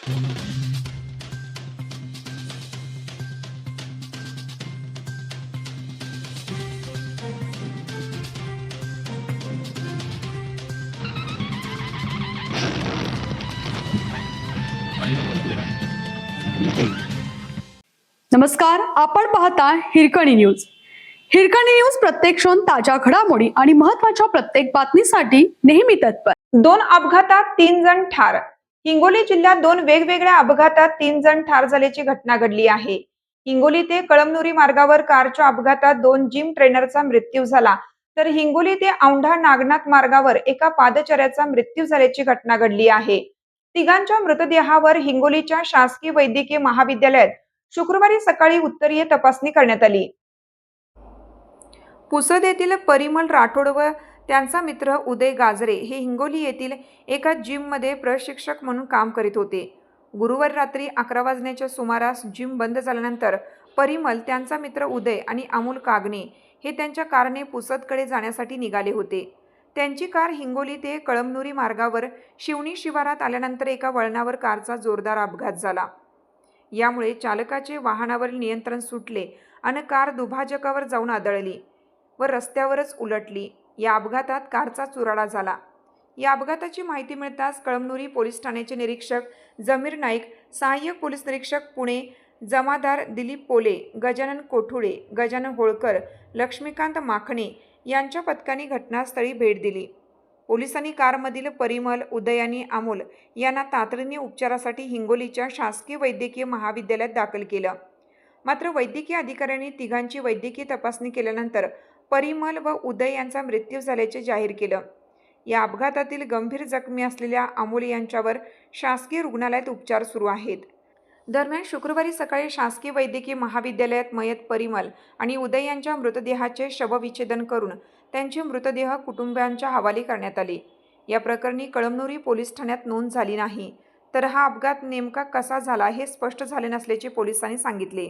नमस्कार, आपण पाहता हिरकणी न्यूज. हिरकणी न्यूज प्रत्येक क्षण ताज्या घडामोडी आणि महत्त्वाच्या प्रत्येक बातमीसाठी नेहमी तत्पर. 2 अपघातात 3 जण ठार. हिंगोली जिल्ह्यात 2 वेगवेगळ्या अपघातात 3 जण ठार झाल्याची घटना घडली आहे. हिंगोली ते कळमनुरी मार्गावर कारच्या अपघातात 2 जिम ट्रेनरचा मृत्यू झाला, तर हिंगोली ते औंढा नागनाथ मार्गावर एका पादचाऱ्याचा मृत्यू झाल्याची घटना घडली आहे. तिघांच्या मृतदेहावर हिंगोलीच्या शासकीय वैद्यकीय महाविद्यालयात शुक्रवारी सकाळी उत्तरीय तपासणी करण्यात आली. पुसद येथील परिमल राठोड व त्यांचा मित्र उदय गाजरे हे हिंगोली येथील एका जिममध्ये प्रशिक्षक म्हणून काम करीत होते. गुरुवार रात्री 11 वाजण्याच्या सुमारास जिम बंद झाल्यानंतर परिमल, त्यांचा मित्र उदय आणि अमोल कागणे हे त्यांच्या कारने पुसदकडे जाण्यासाठी निघाले होते. त्यांची कार हिंगोली ते कळमनुरी मार्गावर शिवणी शिवारात आल्यानंतर एका वळणावर कारचा जोरदार अपघात झाला. यामुळे चालकाचे वाहनावरील नियंत्रण सुटले आणि कार दुभाजकावर जाऊन आदळली व रस्त्यावरच उलटली. या अपघातात कारचा चुराडा झाला. या अपघाताची माहिती मिळताच कळमनुरी पोलीस ठाण्याचे निरीक्षक जमीर नाईक, सहाय्यक पोलीस निरीक्षक पुणे, जमादार दिलीप पोले, गजानन कोठुळे, गजानन होळकर, लक्ष्मीकांत माखणे यांच्या पथकाने घटनास्थळी भेट दिली. पोलिसांनी कारमधील परिमल, उदय आणि अमोल यांना तातडीने उपचारासाठी हिंगोलीच्या शासकीय वैद्यकीय महाविद्यालयात दाखल केलं. मात्र वैद्यकीय अधिकाऱ्यांनी तिघांची वैद्यकीय तपासणी केल्यानंतर परिमल व उदय यांचा मृत्यू झाल्याचे जाहीर केलं. या अपघातातील गंभीर जखमी असलेल्या अमोल यांच्यावर शासकीय रुग्णालयात उपचार सुरू आहेत. दरम्यान शुक्रवारी सकाळी शासकीय वैद्यकीय महाविद्यालयात मयत परिमल आणि उदय यांच्या मृतदेहाचे शवविच्छेदन करून त्यांचे मृतदेह कुटुंबियांच्या हवाली करण्यात आले. या प्रकरणी कळमनुरी पोलीस ठाण्यात नोंद झाली नाही, तर हा अपघात नेमका कसा झाला हे स्पष्ट झाले नसल्याचे पोलिसांनी सांगितले.